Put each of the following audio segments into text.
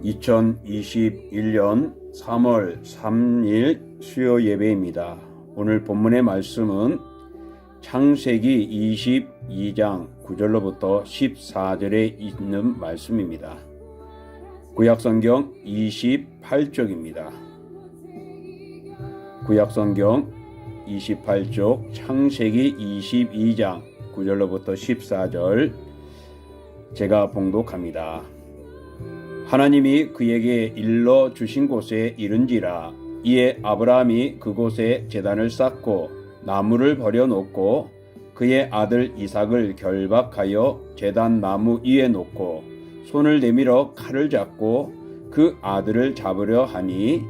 2021년 3월 3일 수요 예배입니다. 오늘 본문의 말씀은 창세기 22장 9절로부터 14절에 있는 말씀입니다. 구약성경 28쪽입니다. 구약성경 28쪽 창세기 22장 9절로부터 14절 제가 봉독합니다. 하나님이 그에게 일러 주신 곳에 이른지라. 이에 아브라함이 그곳에 제단을 쌓고 나무를 버려놓고 그의 아들 이삭을 결박하여 제단 나무 위에 놓고 손을 내밀어 칼을 잡고 그 아들을 잡으려 하니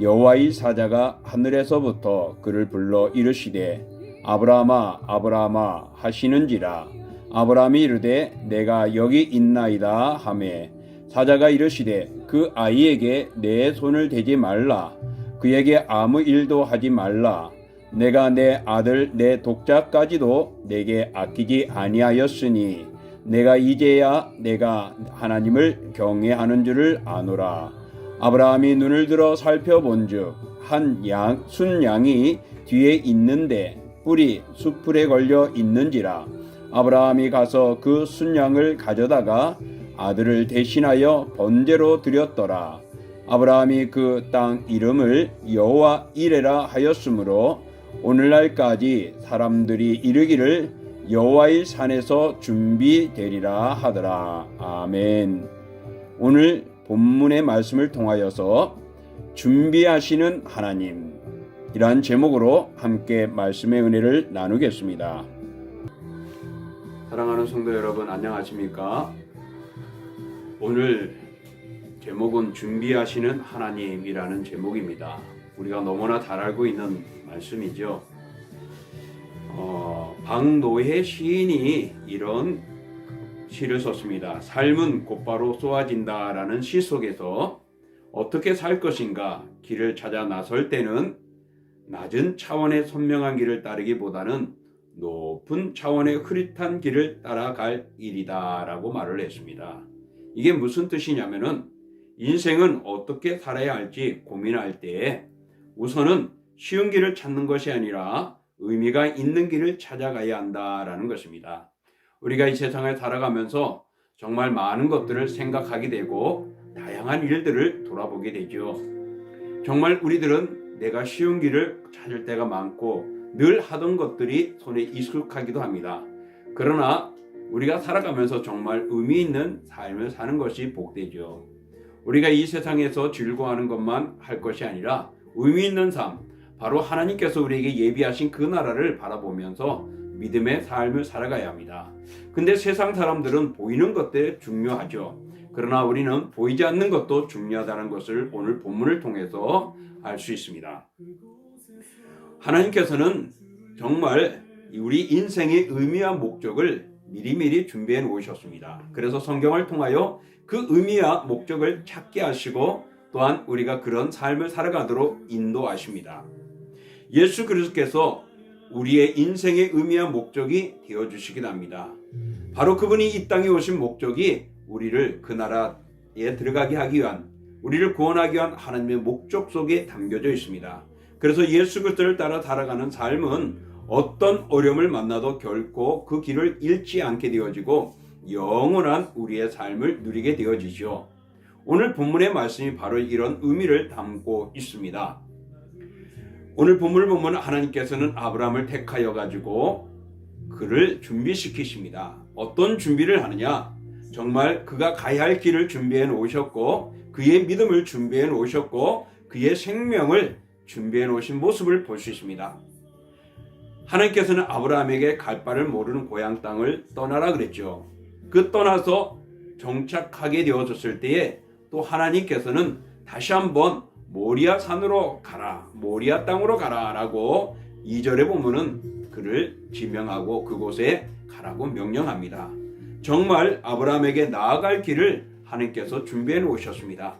여호와의 사자가 하늘에서부터 그를 불러 이르시되 아브라함아 아브라함아 하시는지라. 아브라함이 이르되 내가 여기 있나이다 하매 사자가 이르시되 그 아이에게 내 손을 대지 말라. 그에게 아무 일도 하지 말라. 내가 내 아들 내 독자까지도 내게 아끼지 아니하였으니 내가 이제야 내가 하나님을 경외하는 줄을 아노라. 아브라함이 눈을 들어 살펴본즉 한 순양이 뒤에 있는데 뿔이 숯불에 걸려 있는지라. 아브라함이 가서 그 순양을 가져다가 아들을 대신하여 번제로 드렸더라. 아브라함이 그 땅 이름을 여호와 이레라 하였으므로 오늘날까지 사람들이 이르기를 여호와의 산에서 준비되리라 하더라. 아멘. 오늘 본문의 말씀을 통하여서 준비하시는 하나님, 이러한 제목으로 함께 말씀의 은혜를 나누겠습니다. 사랑하는 성도 여러분, 안녕하십니까? 오늘 제목은 준비하시는 하나님이라는 제목입니다. 우리가 너무나 잘 알고 있는 말씀이죠. 박노해 시인이 이런 시를 썼습니다. 삶은 곧바로 쏘아진다라는 시 속에서 어떻게 살 것인가 길을 찾아 나설 때는 낮은 차원의 선명한 길을 따르기보다는 높은 차원의 흐릿한 길을 따라갈 일이다 라고 말을 했습니다. 이게 무슨 뜻이냐면은 인생은 어떻게 살아야 할지 고민할 때에 우선은 쉬운 길을 찾는 것이 아니라 의미가 있는 길을 찾아가야 한다라는 것입니다. 우리가 이 세상을 살아가면서 정말 많은 것들을 생각하게 되고 다양한 일들을 돌아보게 되죠. 정말 우리들은 내가 쉬운 길을 찾을 때가 많고 늘 하던 것들이 손에 익숙하기도 합니다. 그러나 우리가 살아가면서 정말 의미 있는 삶을 사는 것이 복되죠. 우리가 이 세상에서 즐거워하는 것만 할 것이 아니라 의미 있는 삶, 바로 하나님께서 우리에게 예비하신 그 나라를 바라보면서 믿음의 삶을 살아가야 합니다. 근데 세상 사람들은 보이는 것들이 중요하죠. 그러나 우리는 보이지 않는 것도 중요하다는 것을 오늘 본문을 통해서 알 수 있습니다. 하나님께서는 정말 우리 인생의 의미와 목적을 미리미리 준비해 놓으셨습니다. 그래서 성경을 통하여 그 의미와 목적을 찾게 하시고 또한 우리가 그런 삶을 살아가도록 인도하십니다. 예수 그리스도께서 우리의 인생의 의미와 목적이 되어주시기도 합니다. 바로 그분이 이 땅에 오신 목적이 우리를 그 나라에 들어가게 하기 위한, 우리를 구원하기 위한 하나님의 목적 속에 담겨져 있습니다. 그래서 예수 그리스도를 따라 살아가는 삶은 어떤 어려움을 만나도 결코 그 길을 잃지 않게 되어지고 영원한 우리의 삶을 누리게 되어지죠. 오늘 본문의 말씀이 바로 이런 의미를 담고 있습니다. 오늘 본문을 보면 하나님께서는 아브라함을 택하여 가지고 그를 준비시키십니다. 어떤 준비를 하느냐? 정말 그가 가야 할 길을 준비해 놓으셨고 그의 믿음을 준비해 놓으셨고 그의 생명을 준비해 놓으신 모습을 볼 수 있습니다. 하나님께서는 아브라함에게 갈 바를 모르는 고향 땅을 떠나라 그랬죠. 그 떠나서 정착하게 되어졌을 때에 또 하나님께서는 다시 한번 모리아 산으로 가라, 모리아 땅으로 가라 라고 2절에 보면은 그를 지명하고 그곳에 가라고 명령합니다. 정말 아브라함에게 나아갈 길을 하나님께서 준비해 놓으셨습니다.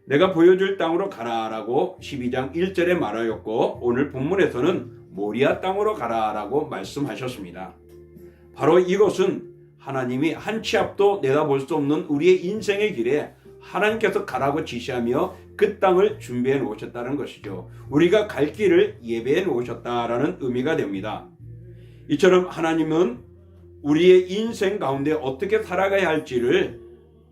내가 보여줄 땅으로 가라 라고 12장 1절에 말하였고 오늘 본문에서는 모리아 땅으로 가라 라고 말씀하셨습니다. 바로 이것은 하나님이 한 치 앞도 내다볼 수 없는 우리의 인생의 길에 하나님께서 가라고 지시하며 그 땅을 준비해 놓으셨다는 것이죠. 우리가 갈 길을 예배해 놓으셨다라는 의미가 됩니다. 이처럼 하나님은 우리의 인생 가운데 어떻게 살아가야 할지를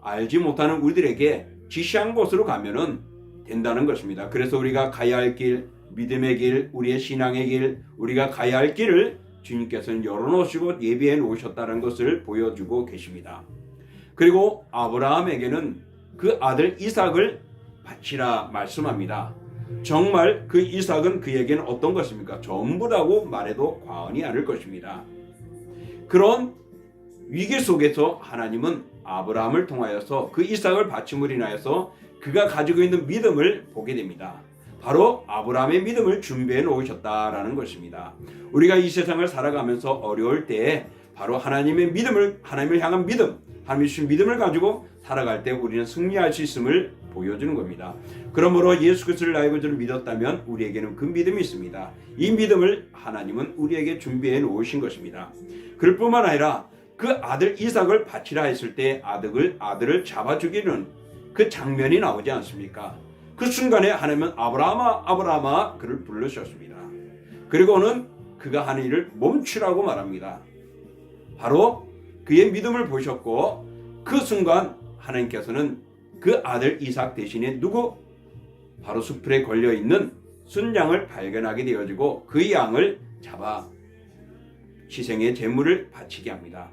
알지 못하는 우리들에게 지시한 곳으로 가면은 된다는 것입니다. 그래서 우리가 가야 할 길, 믿음의 길, 우리의 신앙의 길, 우리가 가야 할 길을 주님께서는 열어놓으시고 예비해 놓으셨다는 것을 보여주고 계십니다. 그리고 아브라함에게는 그 아들 이삭을 바치라 말씀합니다. 정말 그 이삭은 그에게는 어떤 것입니까? 전부라고 말해도 과언이 아닐 것입니다. 그런 위기 속에서 하나님은 아브라함을 통하여서 그 이삭을 바침으로 인하여서 그가 가지고 있는 믿음을 보게 됩니다. 바로 아브라함의 믿음을 준비해 놓으셨다라는 것입니다. 우리가 이 세상을 살아가면서 어려울 때에 바로 하나님의 믿음을, 하나님을 향한 믿음, 하나님이 주신 믿음을 가지고 살아갈 때 우리는 승리할 수 있음을 보여주는 겁니다. 그러므로 예수 그리스도를 나의 구주로 믿었다면 우리에게는 그 믿음이 있습니다. 이 믿음을 하나님은 우리에게 준비해 놓으신 것입니다. 그럴 뿐만 아니라 그 아들 이삭을 바치라 했을 때 아들을 잡아 죽이는 그 장면이 나오지 않습니까? 그 순간에 하나님은 아브라함아 아브라함아 그를 부르셨습니다. 그리고는 그가 하는 일을 멈추라고 말합니다. 바로 그의 믿음을 보셨고 그 순간 하나님께서는 그 아들 이삭 대신에 바로 숲에 걸려있는 순양을 발견하게 되어지고 그 양을 잡아 희생의 제물을 바치게 합니다.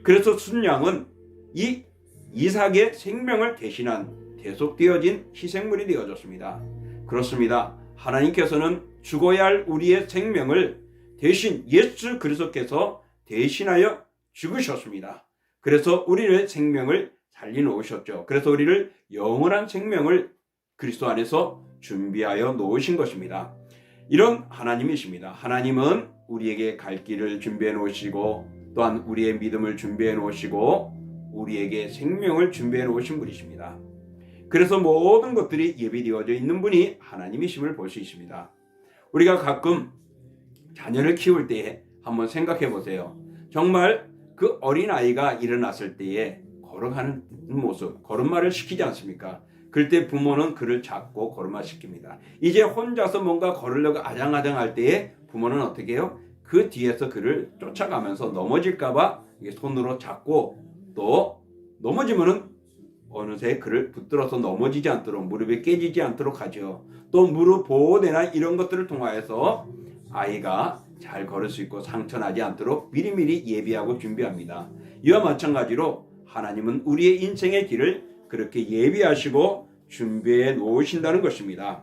그래서 순양은 이 이삭의 생명을 대신한 대속되어진 희생물이 되어졌습니다. 그렇습니다. 하나님께서는 죽어야 할 우리의 생명을 대신 예수 그리스도께서 대신하여 죽으셨습니다. 그래서 우리의 생명을 살려놓으셨죠. 그래서 우리를 영원한 생명을 그리스도 안에서 준비하여 놓으신 것입니다. 이런 하나님이십니다. 하나님은 우리에게 갈 길을 준비해 놓으시고 또한 우리의 믿음을 준비해 놓으시고 우리에게 생명을 준비해 놓으신 분이십니다. 그래서 모든 것들이 예비되어져 있는 분이 하나님이심을 볼 수 있습니다. 우리가 가끔 자녀를 키울 때에 한번 생각해 보세요. 정말 그 어린아이가 일어났을 때에 걸어가는 모습, 걸음마를 시키지 않습니까? 그럴 때 부모는 그를 잡고 걸음마 시킵니다. 이제 혼자서 뭔가 걸으려고 아장아장할 때에 부모는 어떻게 해요? 그 뒤에서 그를 쫓아가면서 넘어질까봐 손으로 잡고 또 넘어지면은 어느새 그를 붙들어서 넘어지지 않도록 무릎이 깨지지 않도록 하죠. 또 무릎 보호대나 이런 것들을 통하여서 아이가 잘 걸을 수 있고 상처나지 않도록 미리미리 예비하고 준비합니다. 이와 마찬가지로 하나님은 우리의 인생의 길을 그렇게 예비하시고 준비해 놓으신다는 것입니다.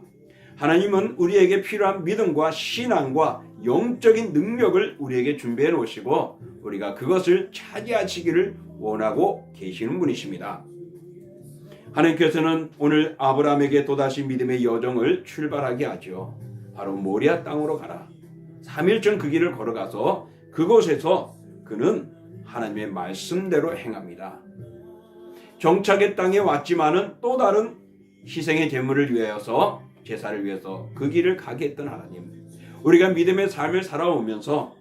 하나님은 우리에게 필요한 믿음과 신앙과 영적인 능력을 우리에게 준비해 놓으시고 우리가 그것을 차지하시기를 원하고 계시는 분이십니다. 하나님께서는 오늘 아브라함에게 또다시 믿음의 여정을 출발하게 하죠. 바로 모리아 땅으로 가라. 3일 전 그 길을 걸어가서 그곳에서 그는 하나님의 말씀대로 행합니다. 정착의 땅에 왔지만은 또 다른 희생의 제물을 위하여서 제사를 위해서 그 길을 가게 했던 하나님. 우리가 믿음의 삶을 살아오면서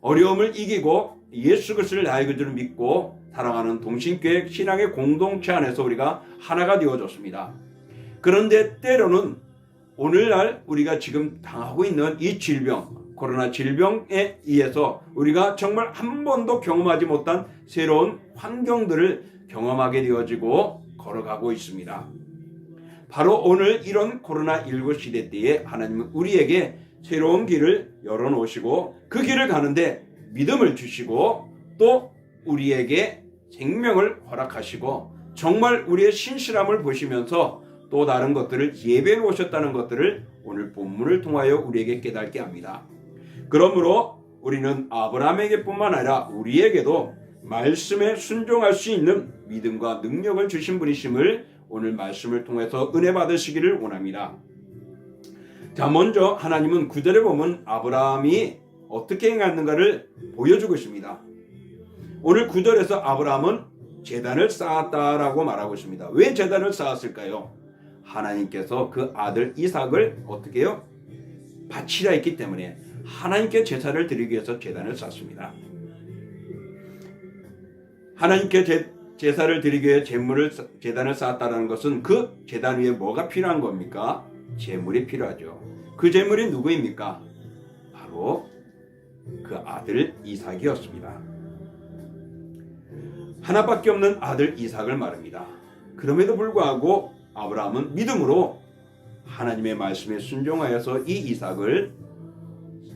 어려움을 이기고 예수 그리스도를 나의 구주로 믿고 사랑하는 동신교회 신앙의 공동체 안에서 우리가 하나가 되어졌습니다. 그런데 때로는 오늘날 우리가 지금 당하고 있는 이 질병, 코로나 질병에 의해서 우리가 정말 한 번도 경험하지 못한 새로운 환경들을 경험하게 되어지고 걸어가고 있습니다. 바로 오늘 이런 코로나19 시대 때에 하나님은 우리에게 새로운 길을 열어놓으시고 그 길을 가는데 믿음을 주시고 또 우리에게 생명을 허락하시고 정말 우리의 신실함을 보시면서 또 다른 것들을 예배해 놓으셨다는 것들을 오늘 본문을 통하여 우리에게 깨닫게 합니다. 그러므로 우리는 아브라함에게 뿐만 아니라 우리에게도 말씀에 순종할 수 있는 믿음과 능력을 주신 분이심을 오늘 말씀을 통해서 은혜 받으시기를 원합니다. 자, 먼저 하나님은 9절에 보면 아브라함이 어떻게 행했는가를 보여주고 있습니다. 오늘 9절에서 아브라함은 제단을 쌓았다라고 말하고 있습니다. 왜 제단을 쌓았을까요? 하나님께서 그 아들 이삭을 어떻게 해요? 바치라 했기 때문에 하나님께 제사를 드리기 위해서 제단을 쌓습니다. 하나님께 제사를 드리기 위해 제단을 쌓았다는 것은 그 제단 위에 뭐가 필요한 겁니까? 제물이 필요하죠. 그 제물이 누구입니까? 바로 그 아들 이삭이었습니다. 하나밖에 없는 아들 이삭을 말합니다. 그럼에도 불구하고 아브라함은 믿음으로 하나님의 말씀에 순종하여서 이 이삭을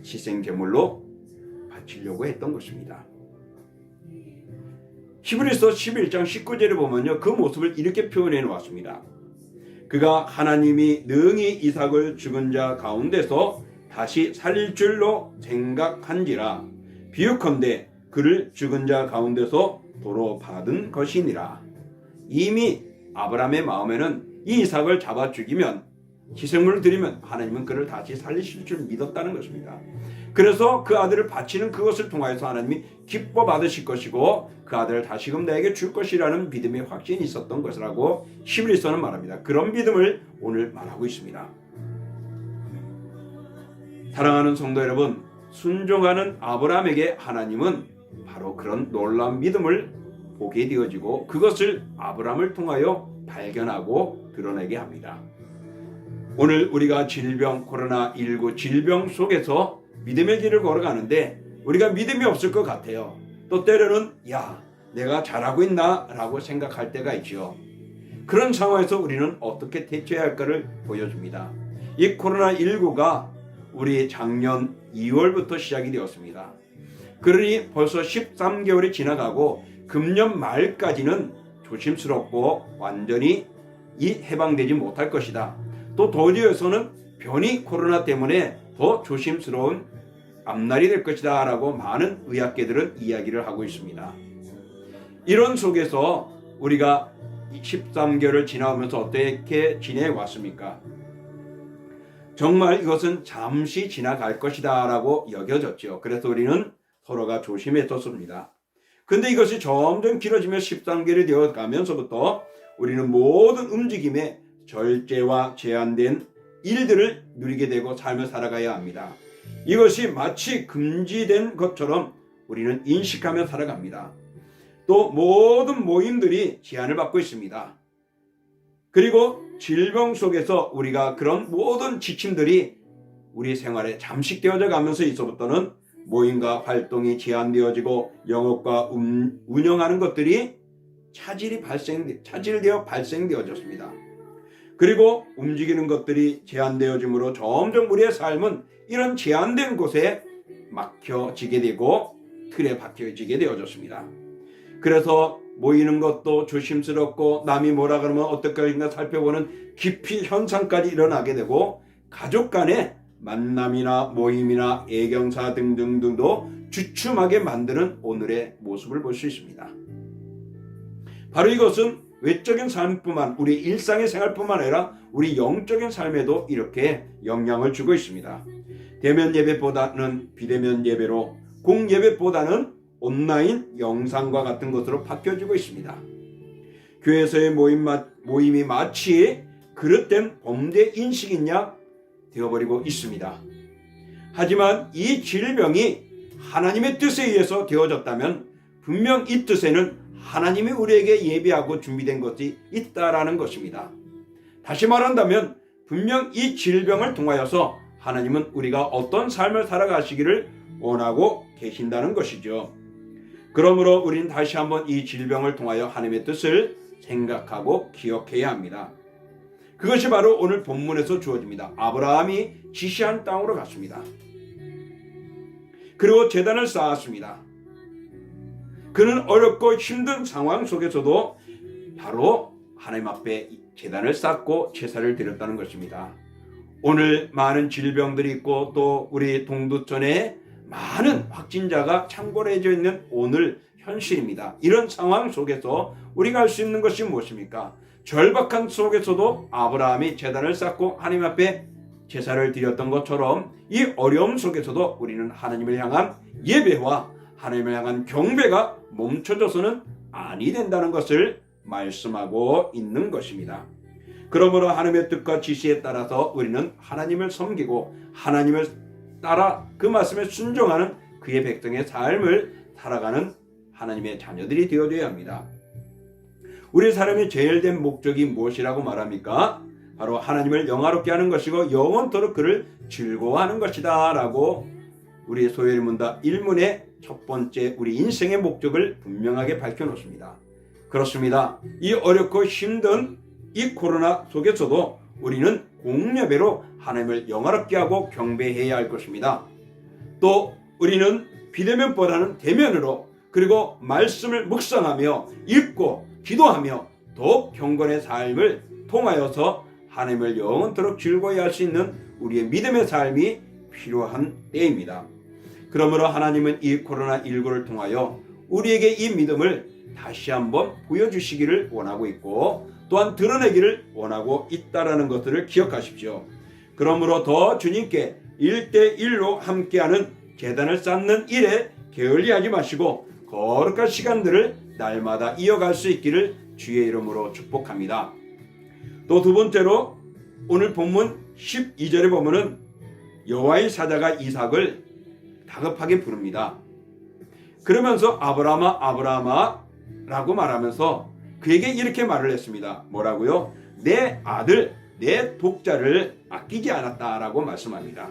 희생제물로 바치려고 했던 것입니다. 히브리서 11장 19절에 보면요, 그 모습을 이렇게 표현해 놓았습니다. 그가 하나님이 능히 이삭을 죽은 자 가운데서 다시 살릴 줄로 생각한지라 비유컨대 그를 죽은 자 가운데서 도로 받은 것이니라. 이미 아브라함의 마음에는 이 이삭을 잡아 죽이면, 희생물을 드리면 하나님은 그를 다시 살리실 줄 믿었다는 것입니다. 그래서 그 아들을 바치는 그것을 통하여서 하나님이 기뻐 받으실 것이고 그 아들을 다시금 나에게 줄 것이라는 믿음의 확신이 있었던 것이라고 히브리서는 말합니다. 그런 믿음을 오늘 말하고 있습니다. 사랑하는 성도 여러분, 순종하는 아브라함에게 하나님은 바로 그런 놀라운 믿음을 보게 되어지고 그것을 아브라함을 통하여 발견하고 드러내게 합니다. 오늘 우리가 코로나19 질병 속에서 믿음의 길을 걸어가는데 우리가 믿음이 없을 것 같아요. 또 때로는 내가 잘하고 있나? 라고 생각할 때가 있죠. 그런 상황에서 우리는 어떻게 대처해야 할까를 보여줍니다. 이 코로나19가 우리 작년 2월부터 시작이 되었습니다. 그러니 벌써 13개월이 지나가고 금년 말까지는 조심스럽고 완전히 해방되지 못할 것이다. 또 도저에서는 변이 코로나 때문에 더 조심스러운 앞날이 될 것이다 라고 많은 의학계들은 이야기를 하고 있습니다. 이런 속에서 우리가 13개월을 지나오면서 어떻게 지내왔습니까? 정말 이것은 잠시 지나갈 것이다 라고 여겨졌죠. 그래서 우리는 서로가 조심했었습니다. 근데 이것이 점점 길어지며 13개월이 되어 가면서부터 우리는 모든 움직임에 절제와 제한된 일들을 누리게 되고 삶을 살아가야 합니다. 이것이 마치 금지된 것처럼 우리는 인식하며 살아갑니다. 또 모든 모임들이 제한을 받고 있습니다. 그리고 질병 속에서 우리가 그런 모든 지침들이 우리 생활에 잠식되어져 가면서 이제부터는 모임과 활동이 제한되어지고 영업과 운영하는 것들이 차질되어 발생되어졌습니다. 그리고 움직이는 것들이 제한되어짐으로 점점 우리의 삶은 이런 제한된 곳에 막혀지게 되고 틀에 박혀지게 되어졌습니다. 그래서 모이는 것도 조심스럽고 남이 뭐라 그러면 어떨까 살펴보는 기피 현상까지 일어나게 되고 가족 간의 만남이나 모임이나 애경사 등등도 주춤하게 만드는 오늘의 모습을 볼 수 있습니다. 바로 이것은 외적인 삶뿐만 우리 일상의 생활뿐만 아니라 우리 영적인 삶에도 이렇게 영향을 주고 있습니다. 대면 예배보다는 비대면 예배로, 공예배보다는 온라인 영상과 같은 것으로 바뀌어지고 있습니다. 교회에서의 모임이 마치 그릇된 범죄 인식이냐 되어버리고 있습니다. 하지만 이 질병이 하나님의 뜻에 의해서 되어졌다면 분명 이 뜻에는 하나님이 우리에게 예비하고 준비된 것이 있다라는 것입니다. 다시 말한다면 분명 이 질병을 통하여서 하나님은 우리가 어떤 삶을 살아가시기를 원하고 계신다는 것이죠. 그러므로 우리는 다시 한번 이 질병을 통하여 하나님의 뜻을 생각하고 기억해야 합니다. 그것이 바로 오늘 본문에서 주어집니다. 아브라함이 지시한 땅으로 갔습니다. 그리고 제단을 쌓았습니다. 그는 어렵고 힘든 상황 속에서도 바로 하나님 앞에 제단을 쌓고 제사를 드렸다는 것입니다. 오늘 많은 질병들이 있고 또 우리 동두천에 많은 확진자가 창궐해져 있는 오늘 현실입니다. 이런 상황 속에서 우리가 할 수 있는 것이 무엇입니까? 절박한 속에서도 아브라함이 제단을 쌓고 하나님 앞에 제사를 드렸던 것처럼 이 어려움 속에서도 우리는 하나님을 향한 예배와 하나님을 향한 경배가 멈춰져서는 아니 된다는 것을 말씀하고 있는 것입니다. 그러므로 하나님의 뜻과 지시에 따라서 우리는 하나님을 섬기고 하나님을 따라 그 말씀에 순종하는 그의 백성의 삶을 살아가는 하나님의 자녀들이 되어줘야 합니다. 우리 사람의 제일 된 목적이 무엇이라고 말합니까? 바로 하나님을 영화롭게 하는 것이고 영원토록 그를 즐거워하는 것이다 라고 우리 소요리 문답 1문의 첫 번째 우리 인생의 목적을 분명하게 밝혀놓습니다. 그렇습니다. 이 어렵고 힘든 이 코로나 속에서도 우리는 공여배로 하나님을 영화롭게 하고 경배해야 할 것입니다. 또 우리는 비대면보다는 대면으로 그리고 말씀을 묵상하며 읽고 기도하며 더욱 경건의 삶을 통하여서 하나님을 영원토록 즐거워해 할 수 있는 우리의 믿음의 삶이 필요한 때입니다. 그러므로 하나님은 이 코로나19를 통하여 우리에게 이 믿음을 다시 한번 보여주시기를 원하고 있고 또한 드러내기를 원하고 있다는 것들을 기억하십시오. 그러므로 더 주님께 1대1로 함께하는 제단을 쌓는 일에 게을리하지 마시고 거룩한 시간들을 날마다 이어갈 수 있기를 주의 이름으로 축복합니다. 또 두 번째로 오늘 본문 12절에 보면은 여호와의 사자가 이삭을 다급하게 부릅니다. 그러면서 아브라함아 아브라함아 라고 말하면서 그에게 이렇게 말을 했습니다. 뭐라고요? 내 아들 내 독자를 아끼지 않았다라고 말씀합니다.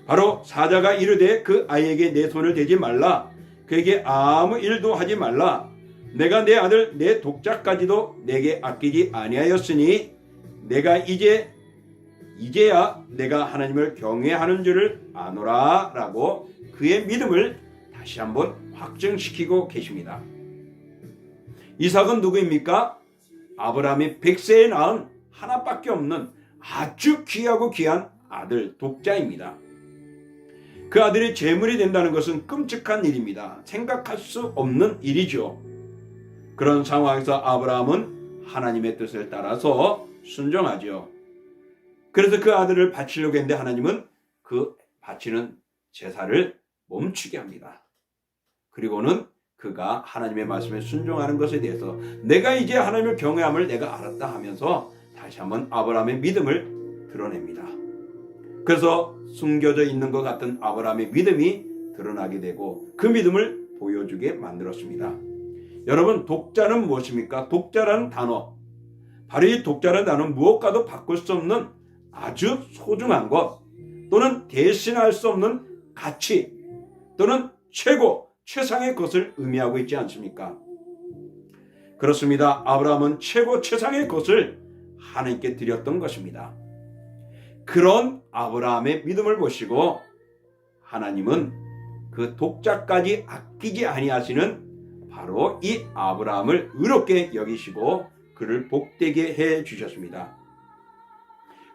바로 사자가 이르되 그 아이에게 내 손을 대지 말라. 그에게 아무 일도 하지 말라. 내가 내 아들 내 독자까지도 내게 아끼지 아니하였으니 내가 이제야 내가 하나님을 경외하는 줄을 아노라 라고 그의 믿음을 다시 한번 확증시키고 계십니다. 이삭은 누구입니까? 아브라함이 100세에 낳은 하나밖에 없는 아주 귀하고 귀한 아들 독자입니다. 그 아들이 제물이 된다는 것은 끔찍한 일입니다. 생각할 수 없는 일이죠. 그런 상황에서 아브라함은 하나님의 뜻을 따라서 순종하죠. 그래서 그 아들을 바치려고 했는데 하나님은 그 바치는 제사를 멈추게 합니다. 그리고는 그가 하나님의 말씀에 순종하는 것에 대해서 내가 이제 하나님을 경외함을 내가 알았다 하면서 다시 한번 아브라함의 믿음을 드러냅니다. 그래서 숨겨져 있는 것 같은 아브라함의 믿음이 드러나게 되고 그 믿음을 보여주게 만들었습니다. 여러분, 독자는 무엇입니까? 독자라는 단어, 바로 이 독자라는 단어는 무엇과도 바꿀 수 없는 아주 소중한 것 또는 대신할 수 없는 가치 또는 최고, 최상의 것을 의미하고 있지 않습니까? 그렇습니다. 아브라함은 최고, 최상의 것을 하나님께 드렸던 것입니다. 그런 아브라함의 믿음을 보시고 하나님은 그 독자까지 아끼지 아니하시는 바로 이 아브라함을 의롭게 여기시고 그를 복되게 해 주셨습니다.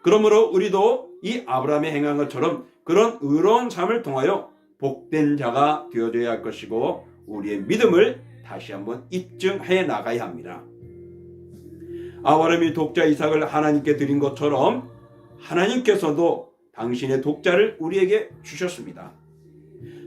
그러므로 우리도 이 아브라함이 행한 것처럼 그런 의로운 삶을 통하여 복된 자가 되어져야 할 것이고 우리의 믿음을 다시 한번 입증해 나가야 합니다. 아브라함이 독자 이삭을 하나님께 드린 것처럼 하나님께서도 당신의 독자를 우리에게 주셨습니다.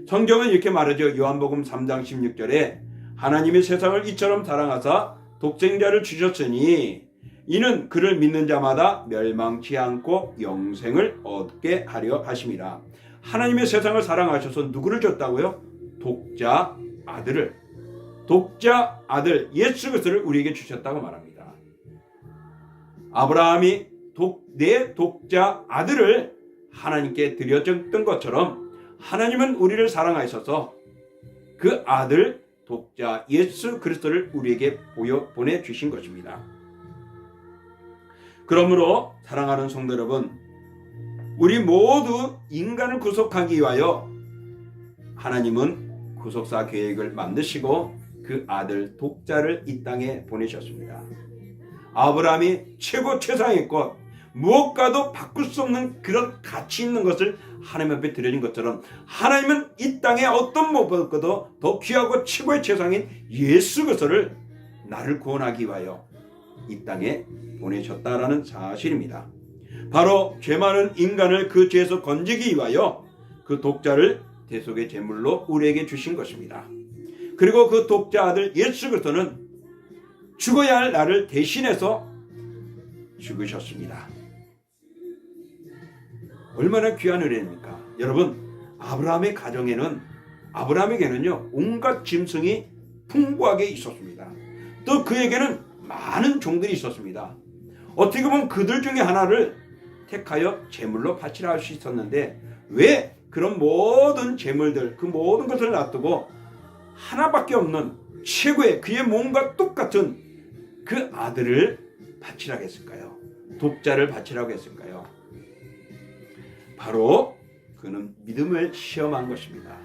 성경은 이렇게 말하죠. 요한복음 3장 16절에 하나님이 세상을 이처럼 사랑하사 독생자를 주셨으니 이는 그를 믿는 자마다 멸망치 않고 영생을 얻게 하려 하심이라. 하나님의 세상을 사랑하셔서 누구를 줬다고요? 독자 아들을. 독자 아들 예수 그리스도를 우리에게 주셨다고 말합니다. 아브라함이 내 독자 아들을 하나님께 드렸던 것처럼 하나님은 우리를 사랑하셔서 그 아들 독자 예수 그리스도를 우리에게 보내주신 것입니다. 그러므로 사랑하는 성도 여러분, 우리 모두 인간을 구속하기 위하여 하나님은 구속사 계획을 만드시고 그 아들 독자를 이 땅에 보내셨습니다. 아브라함이 최고 최상의 것, 무엇과도 바꿀 수 없는 그런 가치 있는 것을 하나님 앞에 드려진 것처럼 하나님은 이 땅에 어떤 무엇보다도 더 귀하고 최고의 최상인 예수 그리스도를 나를 구원하기 위하여 이 땅에 보내셨다라는 사실입니다. 바로 죄 많은 인간을 그 죄에서 건지기 위하여 그 독자를 대속의 제물로 우리에게 주신 것입니다. 그리고 그 독자 아들 예수 그리스도는 죽어야 할 나를 대신해서 죽으셨습니다. 얼마나 귀한 은혜입니까? 여러분, 아브라함의 가정에는요 온갖 짐승이 풍부하게 있었습니다. 또 그에게는 많은 종들이 있었습니다. 어떻게 보면 그들 중에 하나를 택하여 제물로 바치라 할 수 있었는데 왜 그런 모든 제물들, 그 모든 것을 놔두고 하나밖에 없는 최고의 그의 몸과 똑같은 그 아들을 바치라고 했을까요? 독자를 바치라고 했을까요? 바로 그는 믿음을 시험한 것입니다.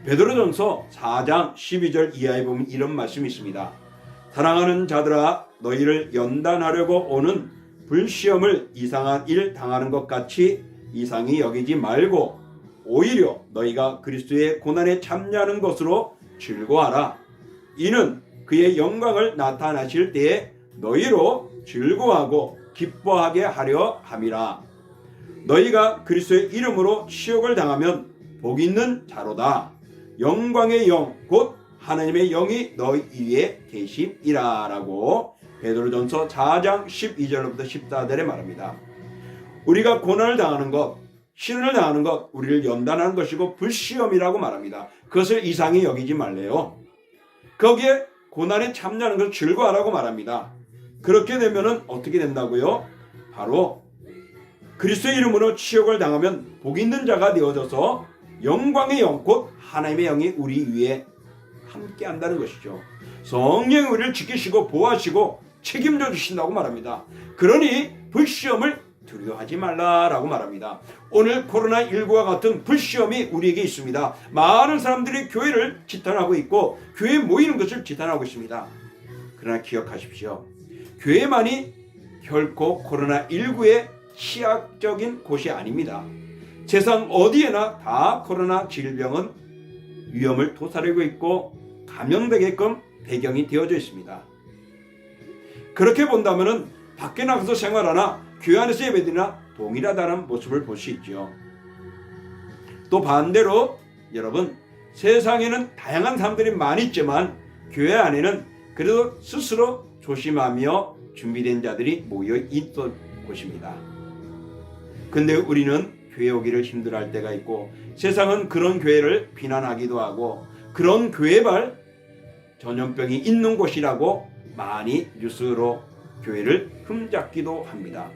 베드로전서 4장 12절 이하에 보면 이런 말씀이 있습니다. 사랑하는 자들아, 너희를 연단하려고 오는 불시험을 이상한 일 당하는 것 같이 이상히 여기지 말고 오히려 너희가 그리스도의 고난에 참여하는 것으로 즐거워하라. 이는 그의 영광을 나타나실 때에 너희로 즐거워하고 기뻐하게 하려 함이라. 너희가 그리스도의 이름으로 치욕을 당하면 복 있는 자로다. 영광의 영 곧 하나님의 영이 너희 위에 계심이라 라고 베드로전서 4장 12절부터 14절에 말합니다. 우리가 고난을 당하는 것, 시련을 당하는 것, 우리를 연단하는 것이고 불시험이라고 말합니다. 그것을 이상히 여기지 말래요. 거기에 고난에 참여하는 것을 즐거워하라고 말합니다. 그렇게 되면 어떻게 된다고요? 바로 그리스도의 이름으로 치욕을 당하면 복 있는 자가 되어져서 영광의 영 곧 하나님의 영이 우리 위에 함께 한다는 것이죠. 성령이 우리를 지키시고 보호하시고 책임져 주신다고 말합니다. 그러니 불시험을 두려워하지 말라라고 말합니다. 오늘 코로나19와 같은 불시험이 우리에게 있습니다. 많은 사람들이 교회를 지탄하고 있고 교회에 모이는 것을 지탄하고 있습니다. 그러나 기억하십시오. 교회만이 결코 코로나19의 치약적인 곳이 아닙니다. 세상 어디에나 다 코로나 질병은 위험을 도사리고 있고 감염되게끔 배경이 되어져 있습니다. 그렇게 본다면 밖에 나가서 생활하나 교회 안에서 예배드리나 동일하다는 모습을 볼 수 있죠. 또 반대로 여러분, 세상에는 다양한 사람들이 많이 있지만 교회 안에는 그래도 스스로 조심하며 준비된 자들이 모여 있던 곳입니다. 근데 우리는 교회 오기를 힘들어할 때가 있고 세상은 그런 교회를 비난하기도 하고 그런 교회발 전염병이 있는 곳이라고 많이 뉴스로 교회를 흠잡기도 합니다.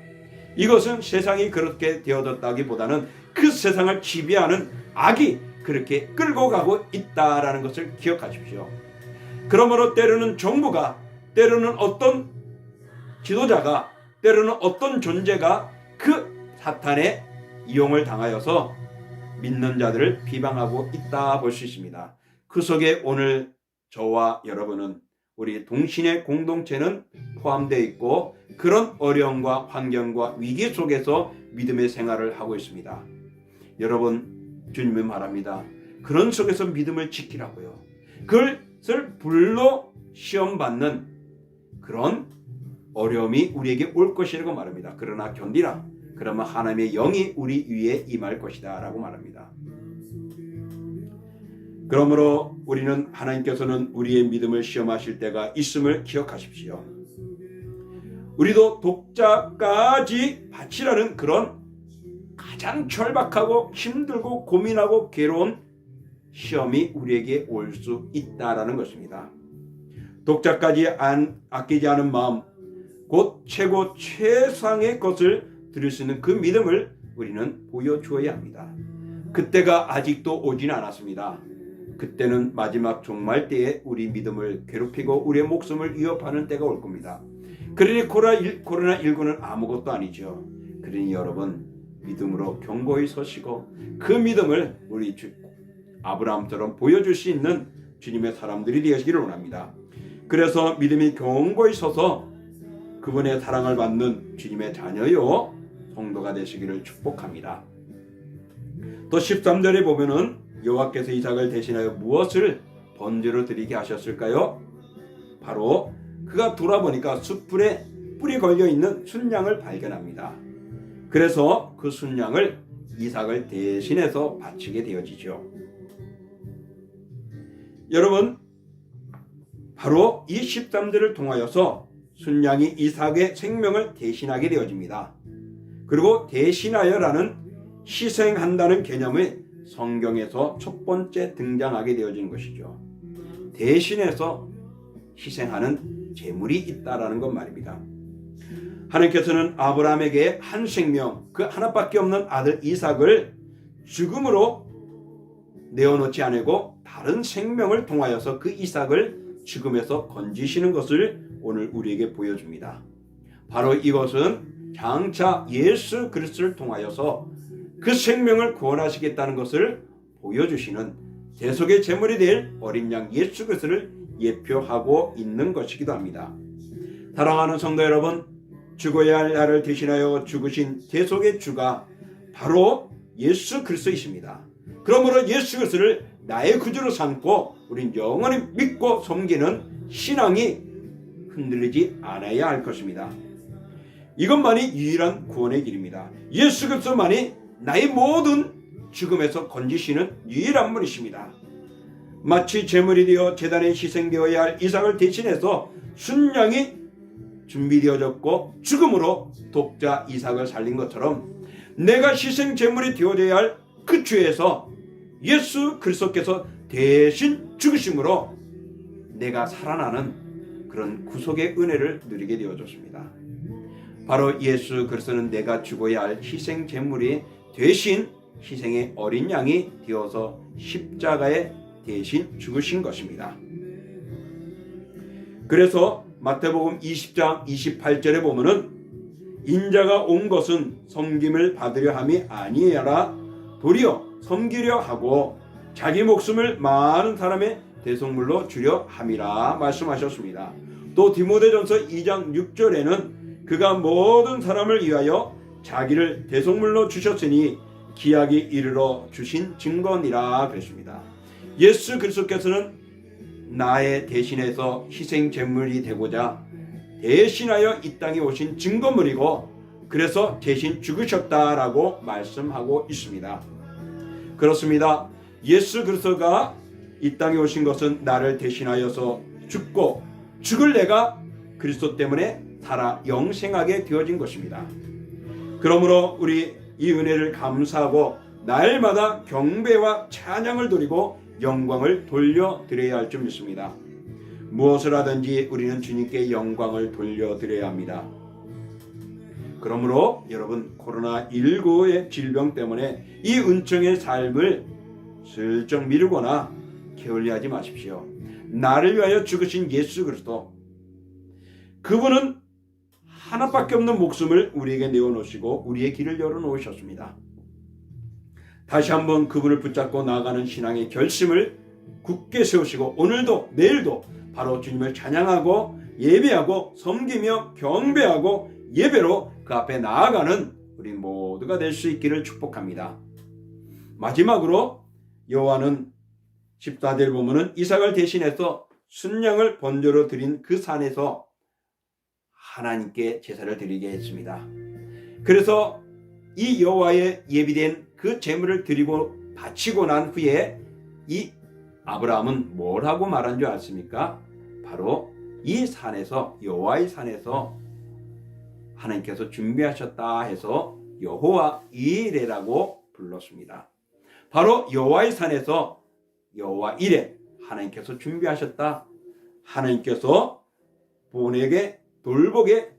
이것은 세상이 그렇게 되어졌다기보다는 그 세상을 지배하는 악이 그렇게 끌고 가고 있다라는 것을 기억하십시오. 그러므로 때로는 정부가, 때로는 어떤 지도자가, 때로는 어떤 존재가 그 사탄의 이용을 당하여서 믿는 자들을 비방하고 있다 볼 수 있습니다. 그 속에 오늘 저와 여러분은 우리 동신의 공동체는 포함되어 있고 그런 어려움과 환경과 위기 속에서 믿음의 생활을 하고 있습니다. 여러분, 주님은 말합니다. 그런 속에서 믿음을 지키라고요. 그것을 불로 시험받는 그런 어려움이 우리에게 올 것이라고 말합니다. 그러나 견디라. 그러면 하나님의 영이 우리 위에 임할 것이다 라고 말합니다. 그러므로 우리는 하나님께서는 우리의 믿음을 시험하실 때가 있음을 기억하십시오. 우리도 독자까지 바치라는 그런 가장 절박하고 힘들고 고민하고 괴로운 시험이 우리에게 올 수 있다라는 것입니다. 독자까지 아끼지 않은 마음, 곧 최고 최상의 것을 드릴 수 있는 그 믿음을 우리는 보여주어야 합니다. 그때가 아직도 오지는 않았습니다. 그때는 마지막 종말 때에 우리 믿음을 괴롭히고 우리의 목숨을 위협하는 때가 올 겁니다. 그러니 코로나19는 아무것도 아니죠. 그러니 여러분, 믿음으로 견고히 서시고 그 믿음을 우리 아브라함처럼 보여줄 수 있는 주님의 사람들이 되시기를 원합니다. 그래서 믿음이 견고히 서서 그분의 사랑을 받는 주님의 자녀요 성도가 되시기를 축복합니다. 또 13절에 보면은 여호와께서 이삭을 대신하여 무엇을 번제로 드리게 하셨을까요? 바로 그가 돌아보니까 숯불에 뿔이 걸려있는 순양을 발견합니다. 그래서 그 순양을 이삭을 대신해서 바치게 되어지죠. 여러분, 바로 이 13절을 통하여서 순양이 이삭의 생명을 대신하게 되어집니다. 그리고 대신하여라는 희생한다는 개념이 성경에서 첫 번째 등장하게 되어진 것이죠. 대신해서 희생하는 제물이 있다라는 것 말입니다. 하나님께서는 아브라함에게 한 생명, 그 하나밖에 없는 아들 이삭을 죽음으로 내어놓지 않고 다른 생명을 통하여서 그 이삭을 죽음에서 건지시는 것을 오늘 우리에게 보여줍니다. 바로 이것은 장차 예수 그리스도를 통하여서 그 생명을 구원하시겠다는 것을 보여주시는 대속의 제물이 될 어린 양 예수 그리스도를 예표하고 있는 것이기도 합니다. 사랑하는 성도 여러분, 죽어야 할 나를 대신하여 죽으신 대속의 주가 바로 예수 그리스도이십니다. 그러므로 예수 그리스도를 나의 구주로 삼고 우린 영원히 믿고 섬기는 신앙이 흔들리지 않아야 할 것입니다. 이것만이 유일한 구원의 길입니다. 예수 그리스도만이 나의 모든 죽음에서 건지시는 유일한 분이십니다. 마치 제물이 되어 제단에 희생되어야 할 이삭을 대신해서 순양이 준비되어졌고 죽음으로 독자 이삭을 살린 것처럼 내가 희생 제물이 되어져야 할 그 주에서 예수 그리스도께서 대신 죽으심으로 내가 살아나는 그런 구속의 은혜를 누리게 되어졌습니다. 바로 예수 그리스도는 내가 죽어야 할 희생 제물이 대신 희생의 어린 양이 되어서 십자가에 대신 죽으신 것입니다. 그래서 마태복음 20장 28절에 보면은 인자가 온 것은 섬김을 받으려 함이 아니하라 도리어 섬기려 하고 자기 목숨을 많은 사람의 대속물로 주려 함이라 말씀하셨습니다. 또 디모데전서 2장 6절에는 그가 모든 사람을 위하여 자기를 대속물로 주셨으니 기약이 이르러 주신 증거니라 그랬습니다. 예수 그리스도께서는 나의 대신해서 희생 제물이 되고자 대신하여 이 땅에 오신 증거물이고 그래서 대신 죽으셨다라고 말씀하고 있습니다. 그렇습니다. 예수 그리스도가 이 땅에 오신 것은 나를 대신하여서 죽고 죽을 내가 그리스도 때문에 살아 영생하게 되어진 것입니다. 그러므로 우리 이 은혜를 감사하고 날마다 경배와 찬양을 드리고 영광을 돌려드려야 할 줄 믿습니다. 무엇을 하든지 우리는 주님께 영광을 돌려드려야 합니다. 그러므로 여러분 코로나19의 질병 때문에 이 은총의 삶을 슬쩍 미루거나 게을리하지 마십시오. 나를 위하여 죽으신 예수 그리스도, 그분은 하나밖에 없는 목숨을 우리에게 내어놓으시고 우리의 길을 열어놓으셨습니다. 다시 한번 그분을 붙잡고 나아가는 신앙의 결심을 굳게 세우시고 오늘도 내일도 바로 주님을 찬양하고 예배하고 섬기며 경배하고 예배로 그 앞에 나아가는 우리 모두가 될 수 있기를 축복합니다. 마지막으로 여호와는 14절 보면은 이삭을 대신해서 순양을 번제로 드린 그 산에서 하나님께 제사를 드리게 했습니다. 그래서 이 여호와의 예비된 그 제물을 드리고 바치고 난 후에 이 아브라함은 뭘 하고 말한 줄 아십니까? 바로 이 산에서 여호와의 산에서 하나님께서 준비하셨다 해서 여호와 이레라고 불렀습니다. 바로 여호와의 산에서 여호와 이레, 하나님께서 준비하셨다, 하나님께서 본에게 돌보게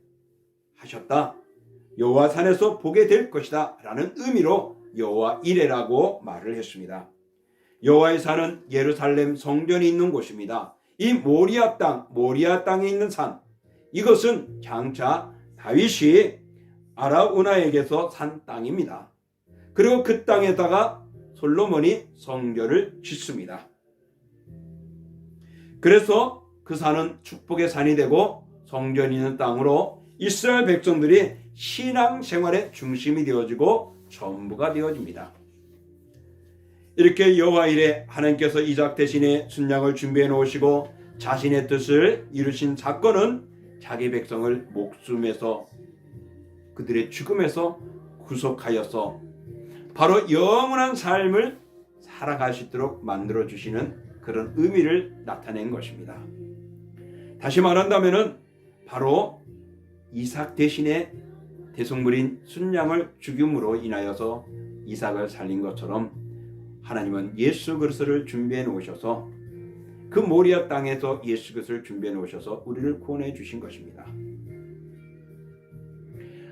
하셨다, 여호와 산에서 보게 될 것이다 라는 의미로 여호와 이레라고 말을 했습니다. 여호와의 산은 예루살렘 성전이 있는 곳입니다. 이 모리아 땅에 있는 산, 이것은 장차 다윗이 아라우나에게서 산 땅입니다. 그리고 그 땅에다가 솔로몬이 성전을 짓습니다. 그래서 그 산은 축복의 산이 되고 성전이 있는 땅으로 이스라엘 백성들이 신앙생활의 중심이 되어지고 전부가 되어집니다. 이렇게 여호와 이레, 하나님께서 이삭 대신에 순양을 준비해 놓으시고 자신의 뜻을 이루신 사건은 자기 백성을 목숨에서, 그들의 죽음에서 구속하여서 바로 영원한 삶을 살아갈 수 있도록 만들어주시는 그런 의미를 나타낸 것입니다. 다시 말한다면 바로 이삭 대신에 대속물인 순양을 죽임으로 인하여서 이삭을 살린 것처럼 하나님은 예수 그리스도를 준비해 놓으셔서 그 모리아 땅에서 예수 그리스도를 준비해 놓으셔서 우리를 구원해 주신 것입니다.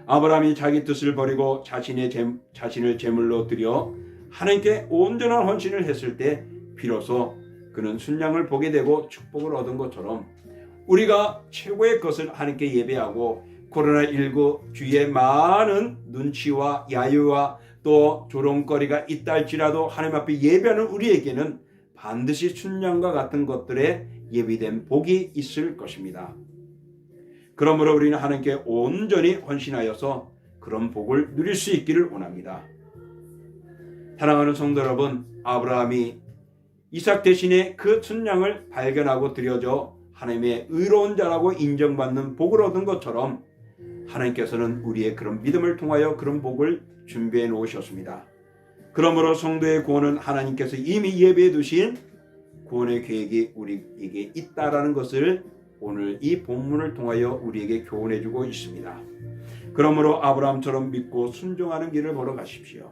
아브라함이 자기 뜻을 버리고 자신을 제물로 드려 하나님께 온전한 헌신을 했을 때 비로소 그는 순양을 보게 되고 축복을 얻은 것처럼 우리가 최고의 것을 하나님께 예배하고 코로나19 주위에 많은 눈치와 야유와 또 조롱거리가 있다 할지라도 하나님 앞에 예배하는 우리에게는 반드시 순양과 같은 것들에 예비된 복이 있을 것입니다. 그러므로 우리는 하나님께 온전히 헌신하여서 그런 복을 누릴 수 있기를 원합니다. 사랑하는 성도 여러분, 아브라함이 이삭 대신에 그 순양을 발견하고 드려져 하나님의 의로운 자라고 인정받는 복을 얻은 것처럼 하나님께서는 우리의 그런 믿음을 통하여 그런 복을 준비해 놓으셨습니다. 그러므로 성도의 구원은 하나님께서 이미 예비해 두신 구원의 계획이 우리에게 있다라는 것을 오늘 이 본문을 통하여 우리에게 교훈해 주고 있습니다. 그러므로 아브라함처럼 믿고 순종하는 길을 걸어가십시오.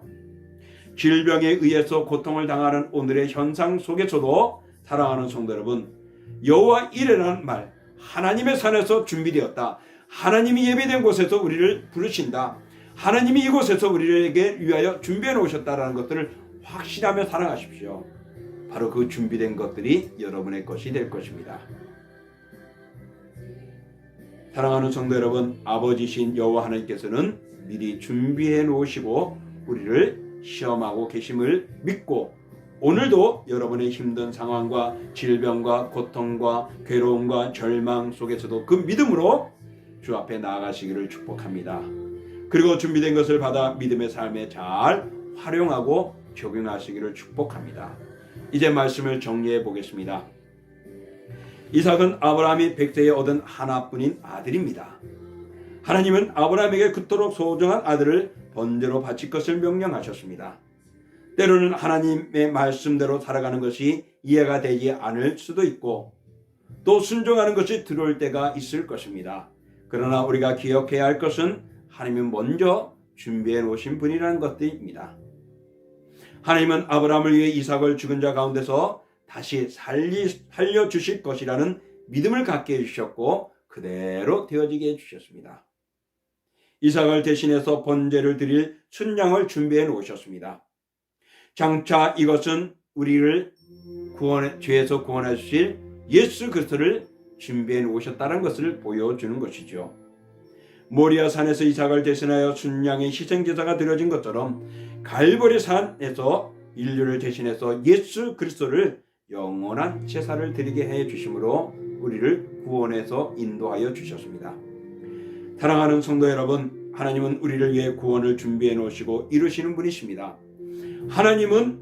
질병에 의해서 고통을 당하는 오늘의 현상 속에서도 사랑하는 성도 여러분, 여호와 이레라는 말, 하나님의 산에서 준비되었다. 하나님이 예배된 곳에서 우리를 부르신다. 하나님이 이곳에서 우리에게 위하여 준비해 놓으셨다라는 것들을 확신하며 살아가십시오. 바로 그 준비된 것들이 여러분의 것이 될 것입니다. 사랑하는 성도 여러분, 아버지신 여호와 하나님께서는 미리 준비해 놓으시고 우리를 시험하고 계심을 믿고 오늘도 여러분의 힘든 상황과 질병과 고통과 괴로움과 절망 속에서도 그 믿음으로 주 앞에 나아가시기를 축복합니다. 그리고 준비된 것을 받아 믿음의 삶에 잘 활용하고 적용하시기를 축복합니다. 이제 말씀을 정리해 보겠습니다. 이삭은 아브라함이 100세에 얻은 하나뿐인 아들입니다. 하나님은 아브라함에게 그토록 소중한 아들을 번제로 바칠 것을 명령하셨습니다. 때로는 하나님의 말씀대로 살아가는 것이 이해가 되지 않을 수도 있고 또 순종하는 것이 들어올 때가 있을 것입니다. 그러나 우리가 기억해야 할 것은 하나님은 먼저 준비해 놓으신 분이라는 것들입니다. 하나님은 아브라함을 위해 이삭을 죽은 자 가운데서 다시 살려주실 것이라는 믿음을 갖게 해주셨고 그대로 되어지게 해주셨습니다. 이삭을 대신해서 번제를 드릴 순양을 준비해 놓으셨습니다. 장차 이것은 우리를 죄에서 구원해 주실 예수 그리스도를 준비해 놓으셨다는 것을 보여주는 것이죠. 모리아 산에서 이삭을 대신하여 순양의 희생제사가 드려진 것처럼 갈보리 산에서 인류를 대신해서 예수 그리스도를 영원한 제사를 드리게 해 주심으로 우리를 구원해서 인도하여 주셨습니다. 사랑하는 성도 여러분, 하나님은 우리를 위해 구원을 준비해 놓으시고 이루시는 분이십니다. 하나님은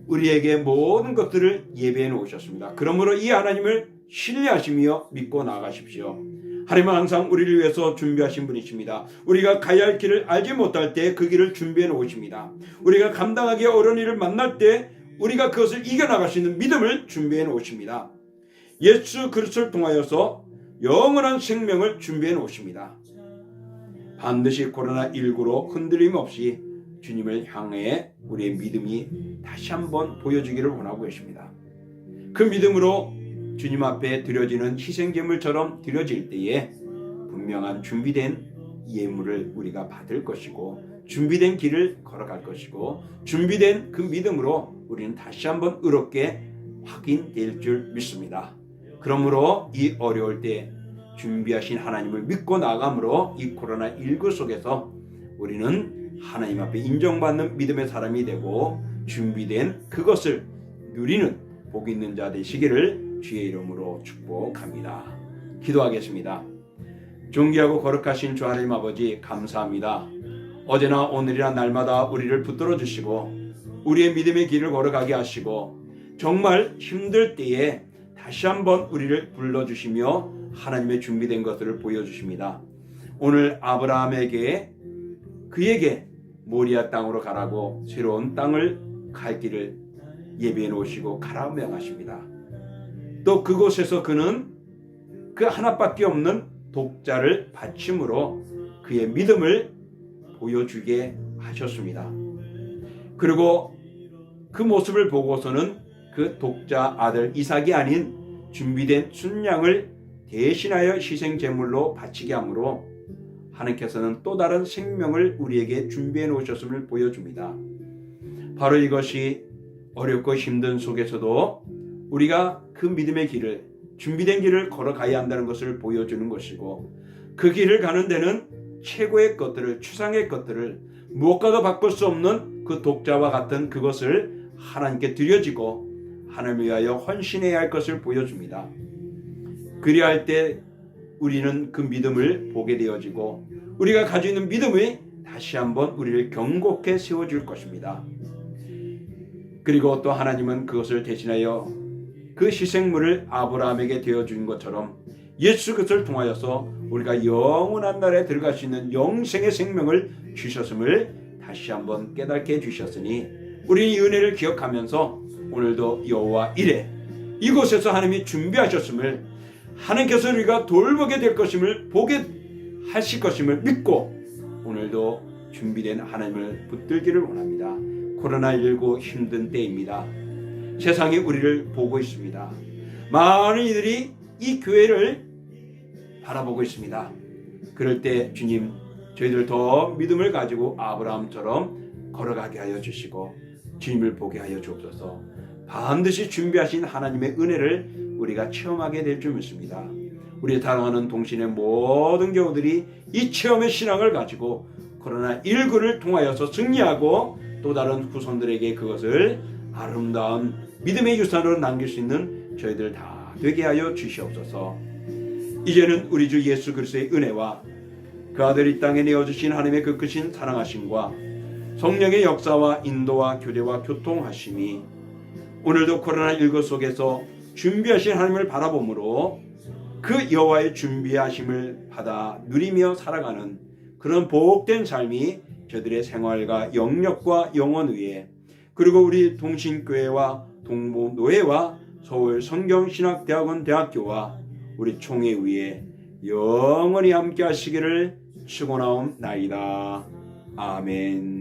우리에게 모든 것들을 예배해 놓으셨습니다. 그러므로 이 하나님을 신뢰하시며 믿고 나아가십시오. 하나님은 항상 우리를 위해서 준비하신 분이십니다. 우리가 가야 할 길을 알지 못할 때 그 길을 준비해 놓으십니다. 우리가 감당하기 어려운 일을 만날 때 우리가 그것을 이겨나갈 수 있는 믿음을 준비해 놓으십니다. 예수 그리스도를 통하여서 영원한 생명을 준비해 놓으십니다. 반드시 코로나19로 흔들림 없이 주님을 향해 우리의 믿음이 다시 한번 보여주기를 원하고 계십니다. 그 믿음으로 주님 앞에 드려지는 희생제물처럼 드려질 때에 분명한 준비된 예물을 우리가 받을 것이고 준비된 길을 걸어갈 것이고 준비된 그 믿음으로 우리는 다시 한번 의롭게 확인될 줄 믿습니다. 그러므로 이 어려울 때 준비하신 하나님을 믿고 나아감으로 이 코로나19 속에서 우리는 하나님 앞에 인정받는 믿음의 사람이 되고 준비된 그것을 누리는 복 있는 자 되시기를 주의 이름으로 축복합니다. 기도하겠습니다. 존귀하고 거룩하신 주 하나님 아버지 감사합니다. 어제나 오늘이나 날마다 우리를 붙들어 주시고 우리의 믿음의 길을 걸어가게 하시고 정말 힘들 때에 다시 한번 우리를 불러주시며 하나님의 준비된 것들을 보여주십니다. 오늘 아브라함에게 그에게 모리아 땅으로 가라고 새로운 땅을 갈 길을 예비해 놓으시고 가라 명하십니다. 또 그곳에서 그는 그 하나밖에 없는 독자를 바침으로 그의 믿음을 보여주게 하셨습니다. 그리고 그 모습을 보고서는 그 독자 아들 이삭이 아닌 준비된 순양을 대신하여 희생 제물로 바치게 하므로 하나님께서는 또 다른 생명을 우리에게 준비해 놓으셨음을 보여줍니다. 바로 이것이 어렵고 힘든 속에서도 우리가 그 믿음의 길을, 준비된 길을 걸어가야 한다는 것을 보여주는 것이고, 그 길을 가는 데는 최고의 것들을, 추상의 것들을, 무엇과도 바꿀 수 없는 그 독자와 같은 그것을 하나님께 드려지고 하나님을 위하여 헌신해야 할 것을 보여줍니다. 그리할 때 우리는 그 믿음을 보게 되어지고, 우리가 가지고 있는 믿음이 다시 한번 우리를 견고케 세워줄 것입니다. 그리고 또 하나님은 그것을 대신하여 그 희생물을 아브라함에게 되어준 것처럼 예수 그리스도를 통하여서 우리가 영원한 날에 들어갈 수 있는 영생의 생명을 주셨음을 다시 한번 깨닫게 해주셨으니, 우리는 이 은혜를 기억하면서 오늘도 여호와 이레, 이곳에서 하나님이 준비하셨음을, 하나님께서 우리가 돌보게 될 것임을, 보게 하실 것임을 믿고 오늘도 준비된 하나님을 붙들기를 원합니다. 코로나19 힘든 때입니다. 세상이 우리를 보고 있습니다. 많은 이들이 이 교회를 바라보고 있습니다. 그럴 때 주님, 저희들 더 믿음을 가지고 아브라함처럼 걸어가게 하여 주시고 주님을 보게 하여 주옵소서. 반드시 준비하신 하나님의 은혜를 우리가 체험하게 될 줄 믿습니다. 우리 사랑하는 동신의 모든 교우들이 이 체험의 신앙을 가지고 코로나19를 통하여서 승리하고 또 다른 후손들에게 그것을 아름다운 믿음의 유산으로 남길 수 있는 저희들 다 되게 하여 주시옵소서. 이제는 우리 주 예수 그리스도의 은혜와 그 아들 이 땅에 내어주신 하나님의 그 크신 사랑하심과 성령의 역사와 인도와 교제와 교통하심이 오늘도 코로나19 속에서 준비하신 하나님을 바라보므로 그 여호와의 준비하심을 받아 누리며 살아가는 그런 복된 삶이 저들의 생활과 영역과 영혼 위에, 그리고 우리 동신교회와 동부노회와 서울 성경신학대학원 대학교와 우리 총회 위에 영원히 함께 하시기를 축원하옵나이다. 아멘.